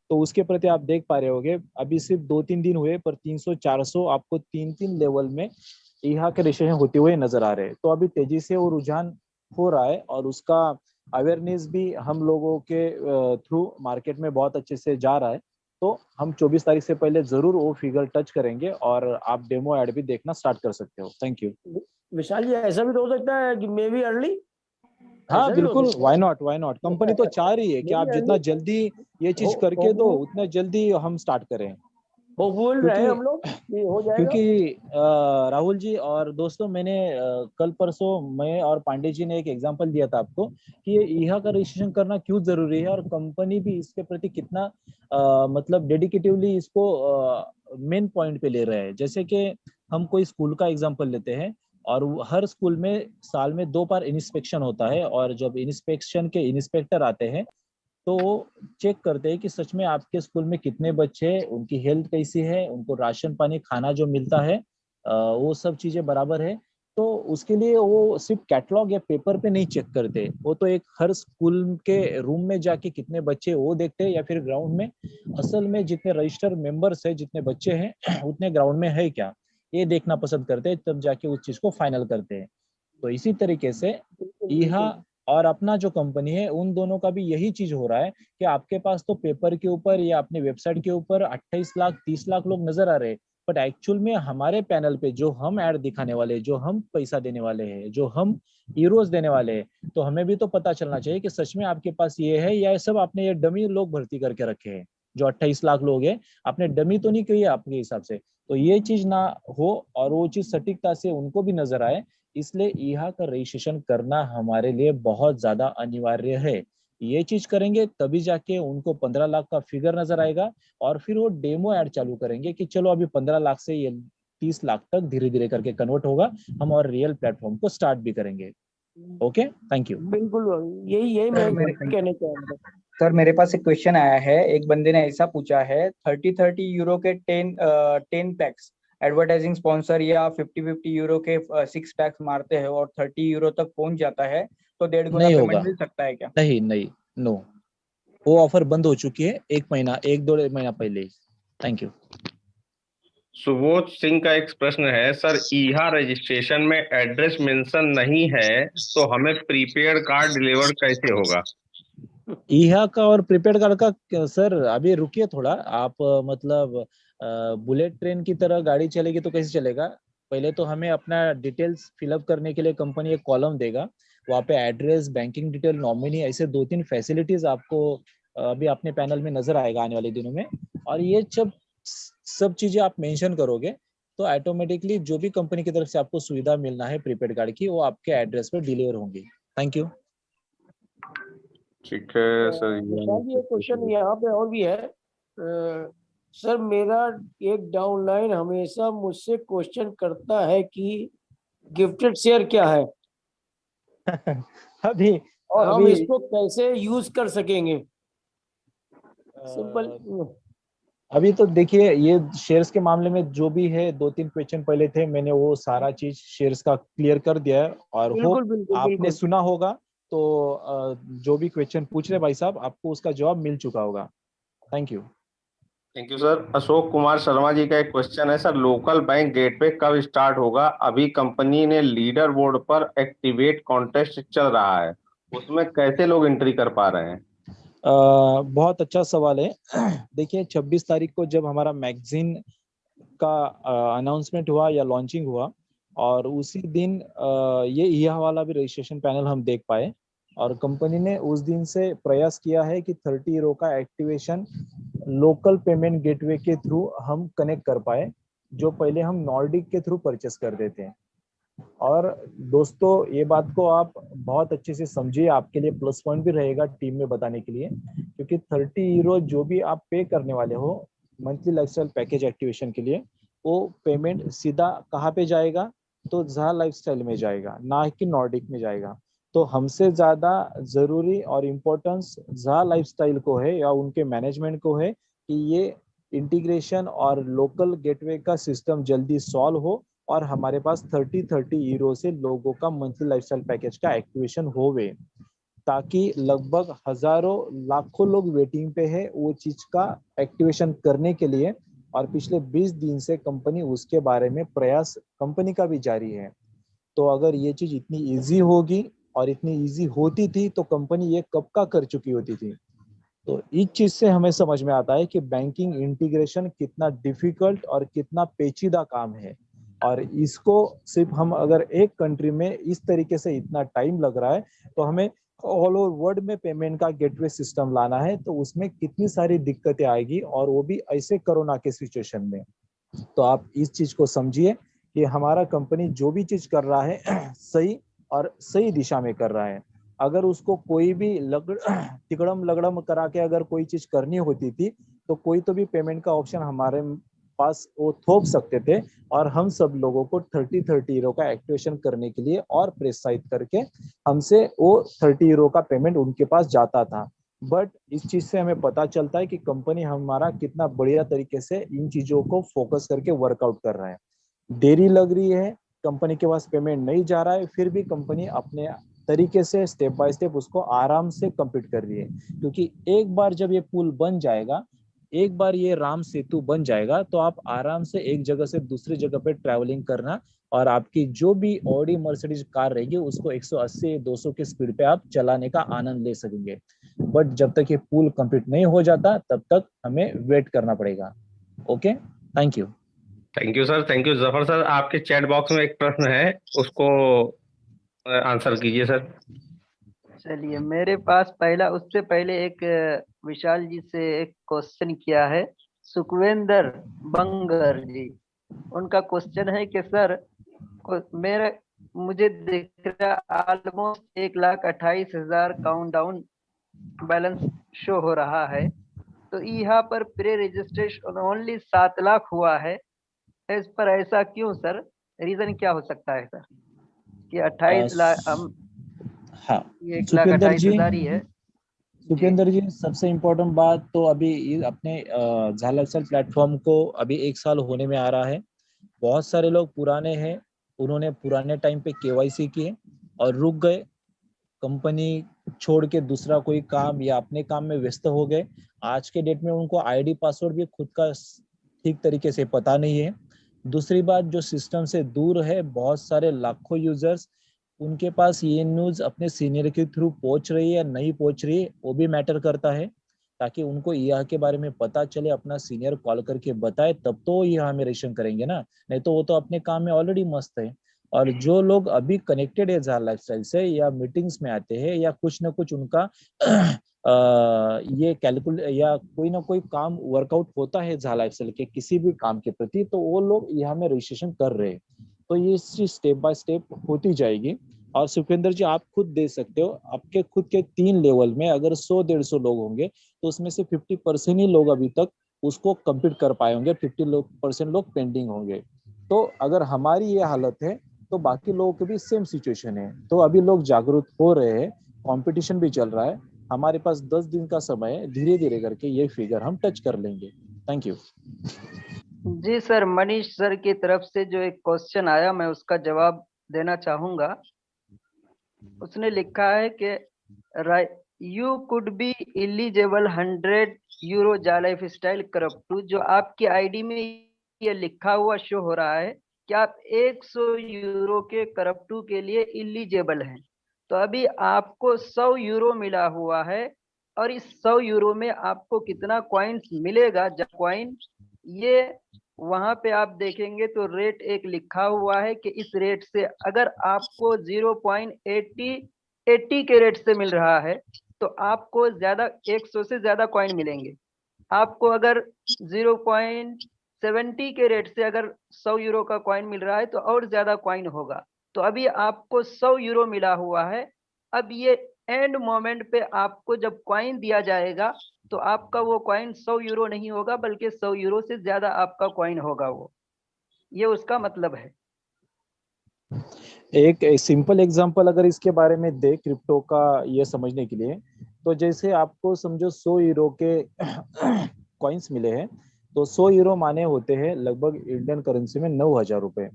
तो उसके प्रति आप देख पा रहे होगे अभी सिर्फ 2-3 दिन हुए पर 300-400 आपको 3-3 लेवल में यहाँ के रजिस्ट्रेशन होते हुए नजर आ रहे हैं। तो अभी तेजी से वो रुझान हो रहा है और उसका अवेयरनेस भी हम लोगों के थ्रू मार्केट में बहुत अच्छे से जा रहा है। तो हम 24 तारीख से पहले जरूर वो फिगर टच करेंगे और आप डेमो ऐड भी देखना स्टार्ट कर सकते हो। Thank you. विशाल जी, ऐसा भी तो हो सकता है कि मे बी अर्ली, हाँ ऐसा भी हो बिल्कुल, सकता why not, why not. Company तो चाह रही है कि मे बी आप जितना अर्ली जल्दी ये हो चीज करके दो होपफुल उतना जल्दी हम स्टार्ट करें। होपफुल रहे क्योंकि हम लोग कि हो जाएगा। क्योंकि राहुल जी और दोस्तों, मैंने कल परसों मैं और पांडे जी ने एक एग्जांपल दिया था आपको कि ये ईहा का रजिस्ट्रेशन करना क्यों जरूरी है और कंपनी भी इसके प्रति कितना मतलब डेडिकेटिवली इसको मेन पॉइंट पे ले रहे हैं। जैसे कि हम कोई स्कूल का एग्जांपल लेते हैं और हर स्कूल में साल में 2 बार इंस्पेक्शन होता है और जब इंस्पेक्शन के इंस्पेक्टर आते हैं तो चेक करते हैं कि सच में आपके स्कूल में कितने बच्चे हैं, उनकी हेल्थ कैसी है, उनको राशन पानी खाना जो मिलता है वो सब चीजें बराबर है। तो उसके लिए वो सिर्फ कैटलॉग या पेपर पे नहीं चेक करते, वो तो एक हर स्कूल के रूम में जाके कितने बच्चे वो देखते हैं या फिर ग्राउंड में असल में जितने रजिस्टर मेंबर्स है जितने बच्चे हैं उतने ग्राउंड में है क्या, ये देखना पसंद करते हैं, तब जाके उस चीज को फाइनल करते हैं। तो इसी तरीके से बिल्कुल यहाँ बिल्कुल। और अपना जो कंपनी है उन दोनों का भी यही चीज हो रहा है कि आपके पास तो पेपर के ऊपर या अपने वेबसाइट के ऊपर 28 लाख 30 लाख लोग नजर आ रहे हैं, बट एक्चुअल में हमारे पैनल पे जो हम ऐड दिखाने वाले, जो हम पैसा देने वाले हैं, जो हम हीरोज देने वाले हैं, तो हमें भी तो पता चलना चाहिए कि सच में आपके पास ये है या ये सब आपने ये डमी लोग भर्ती करके रखे हैं। जो 28 लाख लोग हैं आपने डमी तो नहीं किए आपके हिसाब से। तो ये चीज ना हो और वो चीज सटीकता से उनको भी नजर आए, इसलिए ईहा का रजिस्ट्रेशन करना हमारे लिए बहुत ज्यादा अनिवार्य है। ये चीज करेंगे तभी जाके उनको 15 लाख का फिगर नजर आएगा और फिर वो डेमो ऐड चालू करेंगे कि चलो अभी 15 लाख से ये 30 लाख तक धीरे धीरे करके कन्वर्ट होगा हम और रियल प्लेटफॉर्म को स्टार्ट भी करेंगे। Okay, thank you. बिल्कुल यही यही सर मैं मेरे कहने चाह रहा था। सर मेरे पास एक क्वेश्चन आया है। एक बंदे ने ऐसा पूछा है, 30-30 यूरो के 10 पैक्स एडवर्टाइजिंग स्पॉन्सर या 50-50 यूरो के 6 पैक्स मारते हैं और 30 यूरो तक पहुंच जाता है, तो 1.5 गुना नहीं पेमेंट होगा, मिल सकता है क्या? नहीं नहीं, नो, वो ऑफर बंद हो चुकी है 1 महीना 1-2 महीना पहले ही। Thank you. सुबोध सिंह का एक प्रश्न है, सर ईहा रजिस्ट्रेशन में एड्रेस मेंशन नहीं है तो हमें प्रीपेड कार्ड डिलीवर कैसे होगा? ईहा का और प्रीपेड कार्ड का सर अभी रुकिए थोड़ा आप, मतलब बुलेट ट्रेन की तरह गाड़ी चलेगी तो कैसे चलेगा। पहले तो हमें अपना डिटेल्स फिलअप करने के लिए कंपनी एक कॉलम देगा, वहाँ पे एड्रेस, बैंकिंग डिटेल, नॉमिनी, ऐसे 2-3 फैसिलिटीज आपको अभी अपने पैनल में नजर आएगा आने वाले दिनों में। और ये सब चीजें आप मेंशन करोगे तो ऑटोमेटिकली जो भी कंपनी की तरफ से आपको सुविधा मिलना है प्रीपेड कार्ड की वो आपके एड्रेस पर डिलीवर होंगी। Thank you. ठीक है सर, विशाल जी, एक क्वेश्चन यहाँ पे और भी है। सर मेरा एक डाउनलाइन हमेशा मुझसे क्वेश्चन करता है कि गिफ्टेड शेयर क्या है अभी और हम अभी इसको कैसे यूज कर सकेंगे। सिंपल। अभी तो देखिए ये शेयर्स के मामले में जो भी है 2-3 क्वेश्चन पहले थे, मैंने वो सारा चीज शेयर्स का क्लियर कर दिया है और बिल्कुल होप बिल्कुल आपने बिल्कुल। सुना होगा। तो जो भी क्वेश्चन पूछ रहे भाई साहब आपको उसका जवाब मिल चुका होगा। Thank you. Thank you sir. Ashok Kumar Sharma ji का एक क्वेश्चन है, सर लोकल बैंक गेटवे कब स्टार्ट होगा? अभी कंपनी ने लीडर बोर्ड पर एक्टिवेट कॉन्टेस्ट चल रहा है, उसमें कैसे लोग एंट्री कर पा रहे हैं? बहुत अच्छा सवाल है। देखिए 26 तारीख को जब हमारा मैगजीन का अनाउंसमेंट हुआ या लॉन्चिंग हुआ और उसी दिन ये ईहा वाला भी रजिस्ट्रेशन पैनल हम देख पाए और कंपनी ने उस दिन से प्रयास किया है कि 30 यूरो का एक्टिवेशन लोकल पेमेंट गेटवे के थ्रू हम कनेक्ट कर पाए, जो पहले हम नॉर्डिक के थ्रू परचेस कर देते हैं। और दोस्तों ये बात को आप बहुत अच्छे से समझिए, आपके लिए प्लस पॉइंट भी रहेगा टीम में बताने के लिए, क्योंकि 30 यूरो जो भी आप पे करने वाले हो मंथली लाइफस्टाइल पैकेज एक्टिवेशन के लिए, वो पेमेंट सीधा कहाँ पे जाएगा, तो जहा लाइफस्टाइल में जाएगा, ना कि नॉर्डिक में जाएगा। तो हमसे ज्यादा जरूरी और इम्पोर्टेंस जहा लाइफस्टाइल को है या उनके मैनेजमेंट को है कि ये इंटीग्रेशन और लोकल गेटवे का सिस्टम जल्दी सॉल्व हो और हमारे पास 30 यूरो से लोगों का मंथली लाइफस्टाइल पैकेज का एक्टिवेशन होवे। ताकि लगभग हजारों लाखों लोग वेटिंग पे है वो चीज का एक्टिवेशन करने के लिए। और पिछले 20 दिन से कंपनी उसके बारे में प्रयास कंपनी का भी जारी है। तो अगर ये चीज इतनी इजी होगी और इतनी इजी होती थी तो कंपनी ये कब का कर चुकी होती थी। तो इस चीज से हमें समझ में आता है कि बैंकिंग इंटीग्रेशन कितना डिफिकल्ट और कितना पेचीदा काम है। और इसको सिर्फ हम अगर एक कंट्री में इस तरीके से इतना टाइम लग रहा है तो हमें ऑल ओवर वर्ल्ड में पेमेंट का गेटवे सिस्टम लाना है, तो उसमें कितनी सारी दिक्कतें आएगी, और वो भी ऐसे कोरोना के सिचुएशन में। तो आप इस चीज को समझिए कि हमारा कंपनी जो भी चीज कर रहा है सही और सही दिशा में कर रहा है। अगर उसको कोई भी तिकड़म लगड़म करा के अगर कोई चीज करनी होती थी तो कोई तो भी पेमेंट का ऑप्शन हमारे पास वो थोप सकते थे, और हम सब लोगों को 30 यूरो का एक्टिवेशन करने के लिए और प्रेसाइज करके हमसे वो 30 यूरो का पेमेंट उनके पास जाता था। बट इस चीज से हमें पता चलता है कि कंपनी हमारा कितना बढ़िया तरीके से इन चीजों को फोकस करके वर्कआउट कर रहा है। देरी लग रही है, कंपनी के पास पेमेंट नहीं जा रहा है, फिर भी कंपनी अपने तरीके से स्टेप बाय स्टेप उसको आराम से कंप्लीट कर रही है। क्योंकि एक बार जब ये पुल बन जाएगा, एक बार ये राम सेतु बन जाएगा, तो आप आराम से एक जगह से दूसरी जगह पे ट्रैवलिंग करना, और आपकी जो भी ऑडी मर्सिडीज कार रहेगी उसको 180-200 की स्पीड पे आप चलाने का आनंद ले सकेंगे। बट जब तक ये पुल कंप्लीट नहीं हो जाता तब तक हमें वेट करना पड़ेगा। Okay, thank you. Thank you sir, thank you. Zafar sir, आपके चैट बॉक्स में एक प्रश्न है, उसको आंसर कीजिए सर। चलिए, मेरे पास पहला, उससे पहले एक विशाल जी से एक क्वेश्चन किया है सुखविंदर बंगर जी। उनका क्वेश्चन है कि सर मेरा मुझे दिख रहा ऑलमोस्ट 1,28,000 काउंटडाउन बैलेंस शो हो रहा है, तो यहाँ पर प्री रजिस्ट्रेशन ओनली 7 लाख हुआ है। इस पर ऐसा क्यों सर? रीजन क्या हो सकता है सर कि 28 लाख हाँ, ये 1,28,000 ही है? सुपेंद्र जी, सबसे इम्पोर्टेंट बात तो अभी अपने झालर प्लेटफॉर्म को अभी 1 साल होने में आ रहा है। बहुत सारे लोग पुराने हैं, उन्होंने पुराने टाइम पे केवाईसी किए और रुक गए, कंपनी छोड़ के दूसरा कोई काम या अपने काम में व्यस्त हो गए। आज के डेट में उनको आईडी पासवर्ड भी खुद का ठीक तरीके से पता नहीं है। दूसरी बात, जो सिस्टम से दूर है, बहुत सारे लाखों यूजर्स, उनके पास ये न्यूज अपने सीनियर के थ्रू पहुंच रही है या नहीं पहुंच रही है, वो भी मैटर करता है। ताकि उनको यह के बारे में पता चले, अपना सीनियर कॉल करके बताए, तब तो ये हमें रेशन करेंगे ना, नहीं तो वो तो अपने काम में ऑलरेडी मस्त है। और जो लोग अभी कनेक्टेड है जार लाइफस्टाइल से, या मीटिंग्स में आते हैं, या कुछ ना कुछ उनका ये कैलकुलेट या कोई ना कोई काम वर्कआउट होता है जार लाइफस्टाइल के किसी भी काम के प्रति, तो वो लोग यहाँ में रजिस्ट्रेशन कर रहे हैं। तो ये स्टेप बाय स्टेप होती जाएगी। और सुखेंद्र जी, आप खुद दे सकते हो, आपके खुद के 3 लेवल में अगर 100-150 लोग होंगे तो उसमें से 50% ही लोग अभी तक उसको कंप्लीट कर पाए होंगे, 50% लोग पेंडिंग होंगे। तो अगर हमारी ये हालत है तो बाकी लोगों की भी सेम सिचुएशन है। तो अभी लोग जागरूक हो रहे हैं, कंपटीशन भी चल रहा है, हमारे पास 10 दिन का समय है, धीरे धीरे करके ये फिगर हम टच कर लेंगे। Thank you ji sir, Manish sir की तरफ से जो एक क्वेश्चन आया मैं उसका जवाब देना चाहूंगा। उसने लिखा है कि you could be eligible 100 euro जा लाइफ स्टाइल करप्टू। जो आपकी आईडी में ये लिखा हुआ शो हो रहा है कि आप 100 यूरो के करप्टू के लिए एलिजिबल हैं। तो अभी आपको 100 यूरो मिला हुआ है, और इस 100 यूरो में आपको कितना कॉइन्स मिलेगा, कॉइन, ये वहां पे आप देखेंगे तो रेट एक लिखा हुआ है कि इस रेट से अगर आपको 0.80 के रेट से मिल रहा है तो आपको ज्यादा 100 से ज्यादा कॉइन मिलेंगे। आपको अगर 0.70 के रेट से अगर 100 यूरो का कॉइन मिल रहा है तो और ज्यादा कॉइन होगा। तो अभी आपको 100 यूरो मिला हुआ है। अब ये एंड मोमेंट पे आपको जब कॉइन दिया जाएगा तो आपका वो कॉइन 100 यूरो नहीं होगा, बल्कि 100 यूरो से ज्यादा आपका कॉइन होगा वो। ये उसका मतलब है। एक सिंपल एग्जांपल अगर इसके बारे में दे क्रिप्टो का ये समझने के लिए, तो जैसे आपको समझो 100 यूरो के कॉइन्स मिले हैं, तो 100 यूरो माने होते हैं लगभग इंडियन करेंसी में 9,000 रुपए।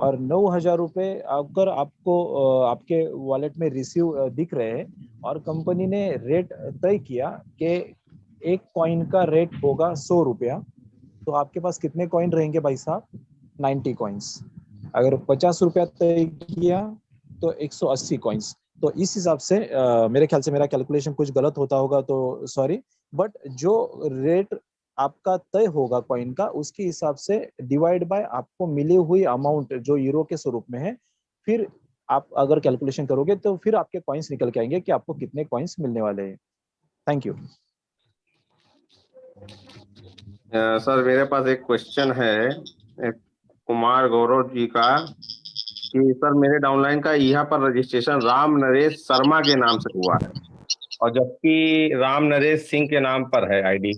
और 9,000 रुपये अगर आपको आपके वॉलेट में रिसीव दिख रहे हैं और कंपनी ने रेट तय किया कि एक कॉइन का रेट होगा 100 रुपया, तो आपके पास कितने कॉइन रहेंगे भाई साहब? 90 कॉइन्स। अगर 50 रुपया तय किया तो 180 कॉइन्स। तो इस हिसाब से मेरे ख्याल से मेरा कैलकुलेशन कुछ गलत होता होगा तो सॉरी, बट जो रेट आपका तय होगा कॉइन का उसके हिसाब से डिवाइड बाय आपको मिली हुई अमाउंट जो यूरो के स्वरूप में है, फिर आप अगर कैलकुलेशन करोगे तो फिर आपके कॉइन्स निकल के आएंगे कि आपको कितने कॉइन्स मिलने वाले हैं। Thank you. सर मेरे पास एक क्वेश्चन है कुमार गौरव जी का कि सर मेरे डाउनलाइन का यहाँ पर रजिस्ट्रेशन राम नरेश शर्मा के नाम से हुआ है और जबकि राम नरेश सिंह के नाम पर है आईडी,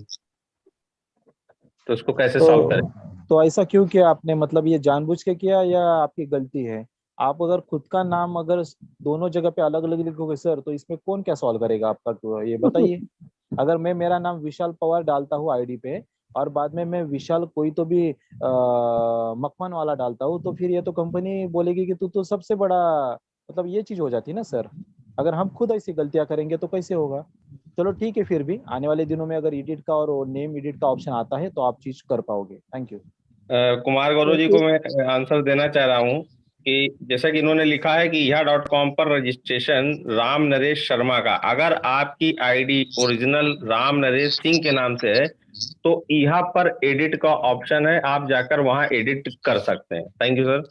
तो इसको कैसे सॉल्व करें? तो ऐसा क्यों किया आपने? मतलब ये जानबूझ के किया या आपकी गलती है? आप अगर खुद का नाम अगर दोनों जगह पे अलग अलग लिखोगे सर, तो इसमें कौन क्या सॉल्व करेगा आपका, तो ये बताइए। अगर मैं मेरा नाम विशाल पवार डालता हूँ आईडी पे और बाद में मैं विशाल कोई तो भी मकमन वाला डालता हूँ, तो फिर ये तो कंपनी बोलेगी कि तू तो सबसे बड़ा, मतलब ये चीज हो जाती है ना सर। अगर हम खुद ऐसी गलतियां करेंगे तो कैसे होगा? चलो ठीक है, फिर भी आने वाले दिनों में अगर एडिट का और नेम एडिट का ऑप्शन आता है तो आप चीज कर पाओगे। Thank you. कुमार गौरव जी को मैं आंसर देना चाह रहा हूँ कि जैसा कि इन्होंने लिखा है कि यह.com पर रजिस्ट्रेशन राम नरेश शर्मा का, अगर आपकी आईडी ओरिजिनल राम नरेश सिंह के नाम से है तो यहाँ पर एडिट का ऑप्शन है, आप जाकर वहां एडिट कर सकते हैं। Thank you sir.